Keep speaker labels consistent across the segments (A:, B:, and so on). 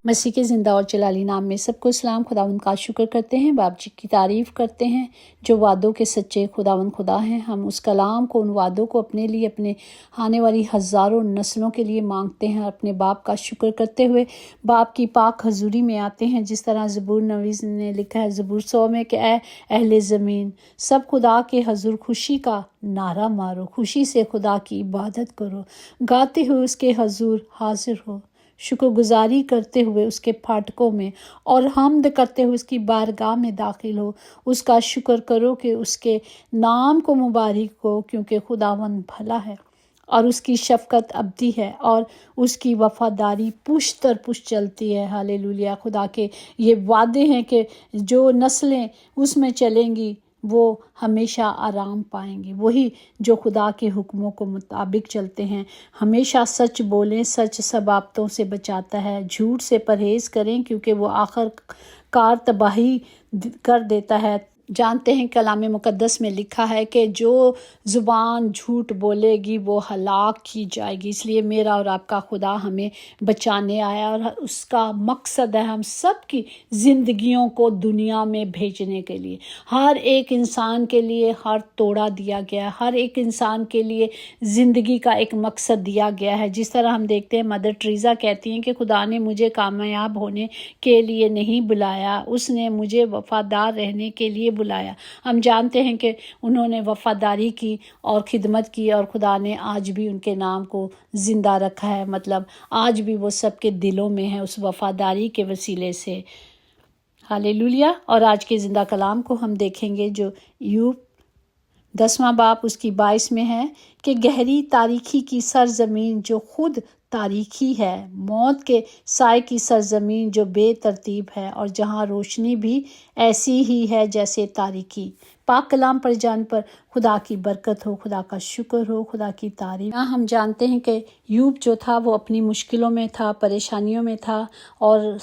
A: मसीह के ज़िंदा और जलाली नाम में सबको सलाम। खुदावंद का शुक्र करते हैं, बाप जी की तारीफ़ करते हैं जो वादों के सच्चे खुदावंद खुदा हैं। हम उस कलाम को, उन वादों को अपने लिए, अपने आने वाली हज़ारों नस्लों के लिए मांगते हैं। अपने बाप का शुक्र करते हुए बाप की पाक हजूरी में आते हैं। जिस तरह ज़बूर नवीस ने लिखा है ज़बूर 100 में कि ऐ अहले ज़मीन, सब खुदा के हजूर खुशी का नारा मारो, खुशी से खुदा की इबादत करो, गाते हुए उसके हजूर हाजिर हो, शुक्रगुजारी करते हुए उसके फाटकों में और हम्द करते हुए उसकी बारगाह में दाखिल हो। उसका शुक्र करो कि उसके नाम को मुबारक हो, क्योंकि खुदावंद भला है और उसकी शफ़क़त अबदी है और उसकी वफ़ादारी पुश्त दर पुश्त चलती है। हालेलुया। खुदा के ये वादे हैं कि जो नस्लें उसमें चलेंगी वो हमेशा आराम पाएंगे। वही जो खुदा के हुक्मों को मुताबिक चलते हैं, हमेशा सच बोलें, सच सबाबतों से बचाता है, झूठ से परहेज़ करें क्योंकि वो आखिरकार तबाही कर देता है। जानते हैं कलाम मुक़द्दस में लिखा है कि जो ज़ुबान झूठ बोलेगी वो हलाक की जाएगी। इसलिए मेरा और आपका खुदा हमें बचाने आया और उसका मकसद है हम सब की ज़िंदगियों को दुनिया में भेजने के लिए। हर एक इंसान के लिए हर तोड़ा दिया गया है, हर एक इंसान के लिए ज़िंदगी का एक मकसद दिया गया है। जिस तरह हम देखते हैं मदर टेरेसा कहती हैं कि खुदा ने मुझे कामयाब होने के लिए नहीं बुलाया, उसने मुझे वफ़ादार रहने के लिए बुलाया। हम जानते हैं कि उन्होंने वफ़ादारी की और खिदमत की और खुदा ने आज भी उनके नाम को ज़िंदा रखा है। मतलब आज भी वो सबके दिलों में है उस वफ़ादारी के वसीले से। हालेलुया। और आज के ज़िंदा कलाम को हम देखेंगे जो यूब 10वां बाब उसकी 22 में है कि गहरी तारीकी की सरजमीन जो खुद तारीखी है, मौत के साए की सरजमीन जो बेतरतीब है और जहाँ रोशनी भी ऐसी ही है जैसे तारीकी। पाक कलाम पर जान पर खुदा की बरकत हो, खुदा का शुक्र हो, खुदा की तारीफ। हम जानते हैं कि यूब जो था वो अपनी मुश्किलों में था, परेशानियों में था और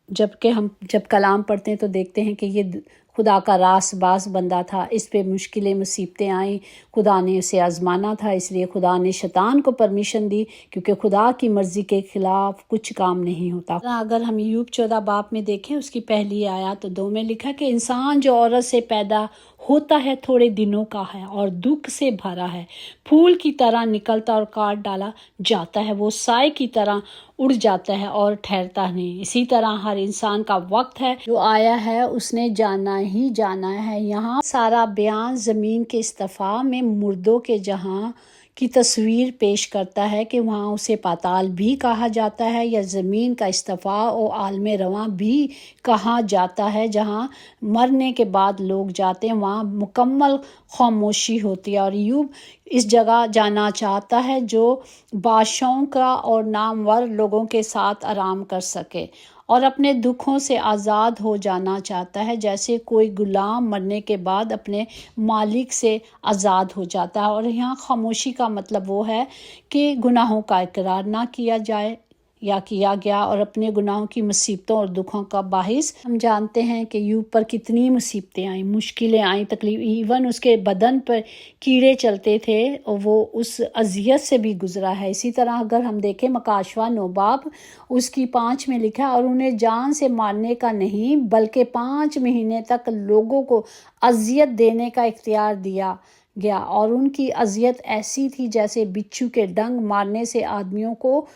A: जब कलाम पढ़ते हैं तो देखते हैं कि ये खुदा का रासबास बंदा था। इस पे मुश्किलें मुसीबतें आईं, खुदा ने उसे आजमाना था, इसलिए खुदा ने शैतान को परमिशन दी, क्योंकि खुदा की मर्ज़ी के ख़िलाफ़ कुछ काम नहीं होता। अगर हम यूब 14 बाब में देखें उसकी पहली आयत 2 में लिखा कि इंसान जो औरत से पैदा होता है थोड़े दिनों का है और दुख से भरा है, फूल की तरह निकलता और काट डाला जाता है, वो साए की तरह उड़ जाता है और ठहरता नहीं। इसी तरह हर इंसान का वक्त है, जो आया है उसने जाना ही जाना है। यहाँ सारा बयान ज़मीन के इस्तिफ़ा में मुर्दों के जहाँ की तस्वीर पेश करता है कि वहाँ उसे पाताल भी कहा जाता है या ज़मीन का इस्तिफ़ा और आलमे रवां भी कहा जाता है। जहाँ मरने के बाद लोग जाते हैं वहाँ मुकम्मल खामोशी होती है। और यूब इस जगह जाना चाहता है जो बादशाहों का और नामवर लोगों के साथ आराम कर सके और अपने दुखों से आज़ाद हो जाना चाहता है, जैसे कोई गुलाम मरने के बाद अपने मालिक से आज़ाद हो जाता है। और यहाँ खामोशी का मतलब वो है कि गुनाहों का इकरार ना किया जाए या किया गया और अपने गुनाहों की मुसीबतों और दुखों का बाहिस। हम जानते हैं कि यूब पर कितनी मुसीबतें आई, मुश्किलें आई, तकलीफ, इवन उसके बदन पर कीड़े चलते थे और वो उस अजियत से भी गुजरा है। इसी तरह अगर हम देखें मकाशवा 9 बाब उसकी 5 में लिखा, और उन्हें जान से मारने का नहीं बल्कि 5 महीने तक लोगों को अजियत देने का इख्तियार दिया गया, और उनकी अजियत ऐसी थी जैसे बिच्छू के डंग मारने से आदमियों को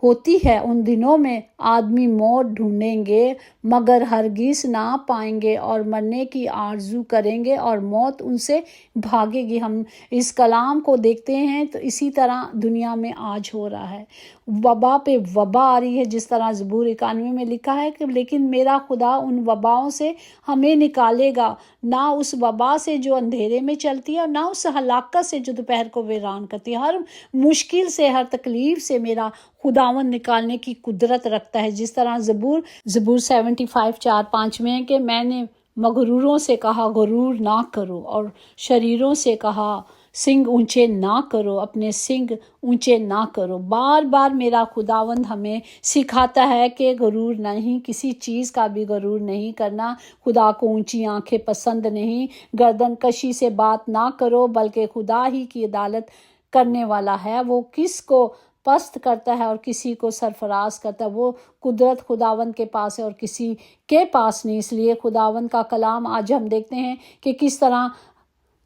A: होती है। उन दिनों में आदमी मौत ढूंढेंगे मगर हरगिज़ ना पाएंगे और मरने की आरजू करेंगे और मौत उनसे भागेगी। हम इस कलाम को देखते हैं तो इसी तरह दुनिया में आज हो रहा है, वबा पे वबा आ रही है। जिस तरह ज़बूर 91 में लिखा है कि लेकिन मेरा खुदा उन वबाओं से हमें निकालेगा, ना उस वबा से जो अंधेरे में चलती है और ना उस हलाकत से जो दोपहर को वीरान करती है। हर मुश्किल से, हर तकलीफ से मेरा खुदावन निकालने की कुदरत रखता है। जिस तरह ज़बूर 75:4-5 में है कि मैंने मगरूरों से कहा गरूर ना करो और शरीरों से कहा सिंग ऊंचे ना करो, अपने सिंग ऊंचे ना करो। बार बार मेरा खुदावंद हमें सिखाता है कि गरूर नहीं, किसी चीज़ का भी गरूर नहीं करना। खुदा को ऊंची आंखें पसंद नहीं, गर्दन कशी से बात ना करो, बल्कि खुदा ही की अदालत करने वाला है। वो किस को پست کرتا ہے اور کسی کو سرفراز کرتا ہے، وہ قدرت خداوند کے پاس ہے اور کسی کے پاس نہیں۔ اس لیے خداوند کا کلام آج ہم دیکھتے ہیں کہ کس طرح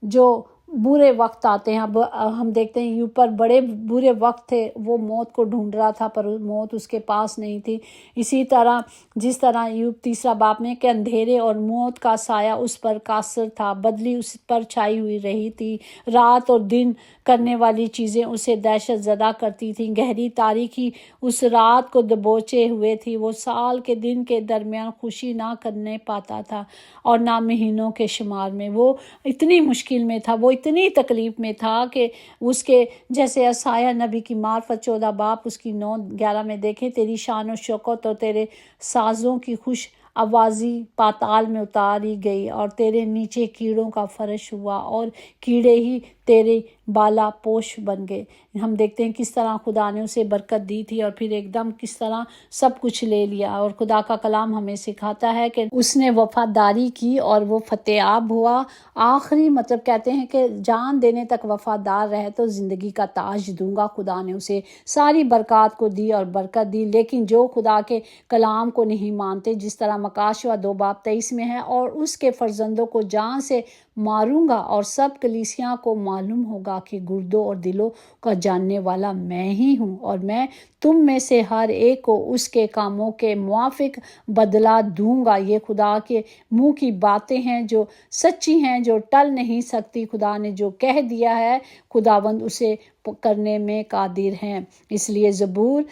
A: جو برے وقت آتے ہیں، اب ہم دیکھتے ہیں ایوب پر بڑے برے وقت تھے، وہ موت کو ڈھونڈ رہا تھا پر موت اس کے پاس نہیں تھی۔ اسی طرح جس طرح ایوب 3 باب میں کہ اندھیرے اور موت کا سایہ اس پر قاصر تھا، بدلی اس پر چھائی ہوئی رہی تھی، رات اور دن کرنے والی چیزیں اسے دہشت زدہ کرتی تھیں، گہری تاریکی اس رات کو دبوچے ہوئے تھی، وہ سال کے دن کے درمیان خوشی نہ کرنے پاتا تھا اور نہ مہینوں کے شمار میں۔ وہ اتنی مشکل میں تھا، وہ اتنی تکلیف میں تھا کہ اس کے جیسے عیسائیاہ نبی کی معرفت 14 باب اس کی 9-11 میں دیکھیں، تیری شان و شوکت اور تیرے سازوں کی خوش آوازی پاتال میں اتاری گئی اور تیرے نیچے کیڑوں کا فرش ہوا اور کیڑے ہی تیرے بالا پوش بن گئے۔ ہم دیکھتے ہیں کس طرح خدا نے اسے برکت دی تھی اور پھر ایک دم کس طرح سب کچھ لے لیا۔ اور خدا کا کلام ہمیں سکھاتا ہے کہ اس نے وفاداری کی اور وہ فتح یاب ہوا۔ آخری مطلب کہتے ہیں کہ جان دینے تک وفادار رہے تو زندگی کا تاج دوں گا۔ خدا نے اسے ساری برکات کو دی اور برکت دی، لیکن جو خدا کے کلام کو نہیں مانتے، جس طرح مکاشوہ 2 باب 23 میں ہے، اور اس کے فرزندوں کو جان سے ماروں گا اور سب کلیسیاں کو معلوم ہوگا کہ گردوں اور دلوں کا جاننے والا میں ہی ہوں، اور میں تم میں سے ہر ایک کو اس کے کاموں کے موافق بدلہ دوں گا۔ یہ خدا کے منہ کی باتیں ہیں جو سچی ہیں، جو ٹل نہیں سکتی۔ خدا نے جو کہہ دیا ہے، خداوند اسے کرنے میں قادر ہیں۔ اس لیے زبور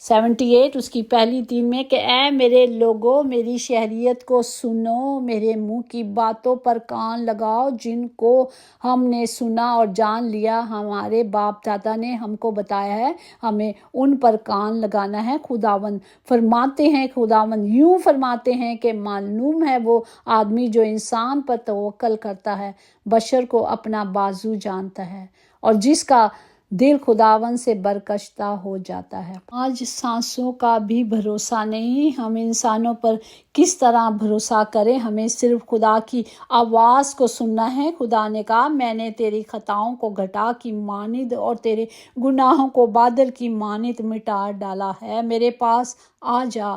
A: 78 اس کی پہلی 3 میں کہ اے میرے لوگو، میری شہریت کو سنو، میرے منہ کی باتوں پر کان لگاؤ، جن کو ہم نے سنا اور جان لیا، ہمارے باپ دادا نے ہم کو بتایا ہے، ہمیں ان پر کان لگانا ہے۔ خداوند فرماتے ہیں، خداوند یوں فرماتے ہیں کہ معلوم ہے وہ آدمی جو انسان پر توکل کرتا ہے، بشر کو اپنا بازو جانتا ہے، اور جس کا دل خداوند سے برکشتہ ہو جاتا ہے۔ آج سانسوں کا بھی بھروسہ نہیں، ہم انسانوں پر کس طرح بھروسہ کریں؟ ہمیں صرف خدا کی آواز کو سننا ہے۔ خدا نے کہا، میں نے تیری خطاؤں کو گھٹا کی مانند اور تیرے گناہوں کو بادل کی مانند مٹا ڈالا ہے، میرے پاس آ جا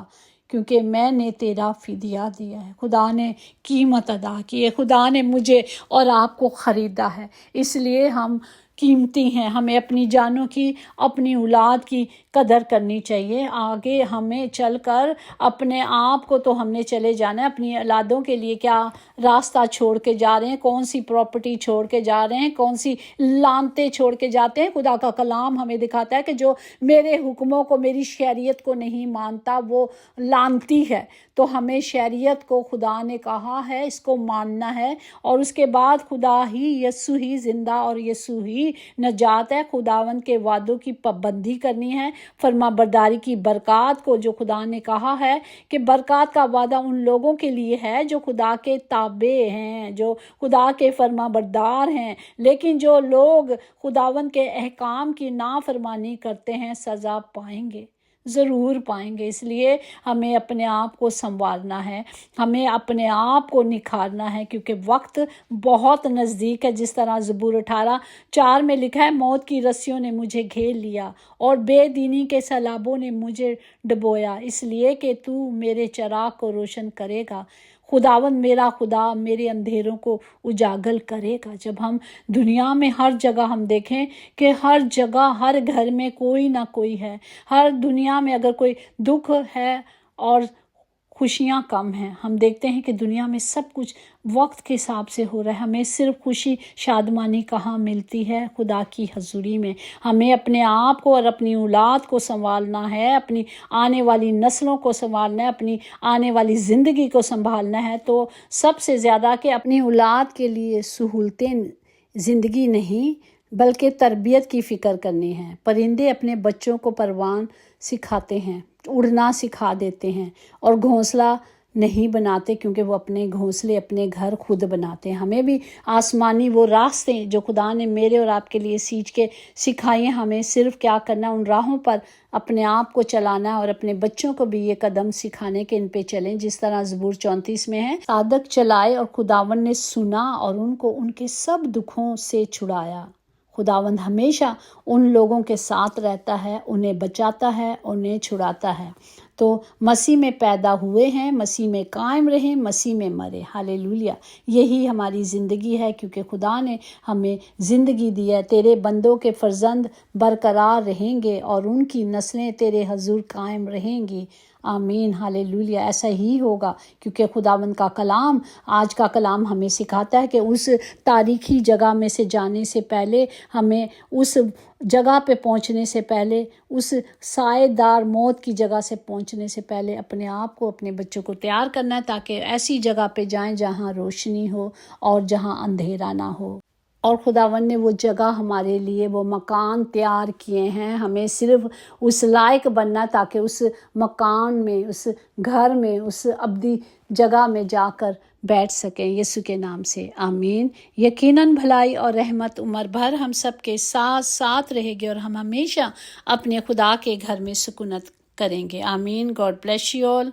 A: کیونکہ میں نے تیرا فدیہ دیا ہے۔ خدا نے قیمت ادا کی ہے، خدا نے مجھے اور آپ کو خریدا ہے، اس لیے ہم قیمتی ہیں۔ ہمیں اپنی جانوں کی، اپنی اولاد کی قدر کرنی چاہیے۔ آگے ہمیں چل کر اپنے آپ کو تو ہم نے چلے جانا ہے، اپنی اولادوں کے لیے کیا راستہ چھوڑ کے جا رہے ہیں، کون سی پراپرٹی چھوڑ کے جا رہے ہیں، کون سی لانتے چھوڑ کے جاتے ہیں۔ خدا کا کلام ہمیں دکھاتا ہے کہ جو میرے حکموں کو، میری شریعت کو نہیں مانتا وہ لانتی ہے۔ تو ہمیں شریعت کو خدا نے کہا ہے اس کو ماننا ہے، اور اس کے بعد خدا ہی، یسوع ہی زندہ اور یسوع ہی نجات ہے۔ خداوند کے وعدوں کی پابندی کرنی ہے، فرما برداری کی برکات کو، جو خدا نے کہا ہے کہ برکات کا وعدہ ان لوگوں کے لیے ہے جو خدا کے تابع ہیں، جو خدا کے فرما بردار ہیں۔ لیکن جو لوگ خداوند کے احکام کی نافرمانی کرتے ہیں سزا پائیں گے، ضرور پائیں گے۔ اس لیے ہمیں اپنے آپ کو سنوارنا ہے، ہمیں اپنے آپ کو نکھارنا ہے، کیونکہ وقت بہت نزدیک ہے۔ جس طرح زبور 18:4 میں لکھا ہے، موت کی رسیوں نے مجھے گھیر لیا اور بے دینی کے سیلابوں نے مجھے ڈبویا، اس لیے کہ تو میرے چراغ کو روشن کرے گا۔ خداوند میرا خدا میرے اندھیروں کو اجاگر کرے گا۔ جب ہم دنیا میں ہر جگہ ہم دیکھیں کہ ہر جگہ، ہر گھر میں کوئی نہ کوئی ہے، ہر دنیا میں اگر کوئی دکھ ہے اور خوشیاں کم ہیں، ہم دیکھتے ہیں کہ دنیا میں سب کچھ وقت کے حساب سے ہو رہا ہے۔ ہمیں صرف خوشی شادمانی کہاں ملتی ہے؟ خدا کی حضوری میں۔ ہمیں اپنے آپ کو اور اپنی اولاد کو سنبھالنا ہے، اپنی آنے والی نسلوں کو سنبھالنا ہے، اپنی آنے والی زندگی کو سنبھالنا ہے۔ تو سب سے زیادہ کہ اپنی اولاد کے لیے سہولتیں زندگی نہیں بلکہ تربیت کی فکر کرنی ہے۔ پرندے اپنے بچوں کو پروان سکھاتے ہیں، اڑنا سکھا دیتے ہیں، اور گھونسلہ نہیں بناتے کیونکہ وہ اپنے گھونسلے، اپنے گھر خود بناتے ہیں۔ ہمیں بھی آسمانی وہ راستے جو خدا نے میرے اور آپ کے لیے سیچ کے سکھائے ہیں، ہمیں صرف کیا کرنا، ان راہوں پر اپنے آپ کو چلانا اور اپنے بچوں کو بھی یہ قدم سکھانے کے ان پہ چلیں، جس طرح زبور 34 میں ہے، صادق چلائے اور خداوند نے سنا اور ان کو ان کے سب دکھوں سے چھڑایا۔ खुदावंद हमेशा उन लोगों के साथ रहता है, उन्हें बचाता है, उन्हें छुड़ाता है। तो मसीह में पैदा हुए हैं, मसीह में कायम रहें, मसीह में मरे। हालेलुया। यही हमारी ज़िंदगी है, क्योंकि खुदा ने हमें ज़िंदगी दी है। तेरे बंदों के फर्जंद बरकरार रहेंगे और उनकी नस्लें तेरे हजूर कायम रहेंगी। आमीन। हालेलुया। ऐसा ही होगा, क्योंकि खुदावंद का कलाम, आज का कलाम हमें सिखाता है कि उस तारीखी जगह में से जाने से पहले, हमें उस जगह पे पहुंचने से पहले, उस साएदार मौत की जगह से पहुंचने से पहले अपने आप को, अपने बच्चों को तैयार करना है, ताकि ऐसी जगह पे जाएं जहां रोशनी हो और जहां अंधेरा ना हो। और खुदावन ने वो जगह हमारे लिए, वो मकान तैयार किए हैं। हमें सिर्फ उस लायक बनना, ताकि उस मकान में, उस घर में, उस अब्दी जगह में जाकर बैठ सकें। यीशु के नाम से आमीन। यकीनन भलाई और रहमत उम्र भर हम सब के साथ साथ रहेगी और हम हमेशा अपने खुदा के घर में सुकूनत करेंगे। आमीन। God bless you all.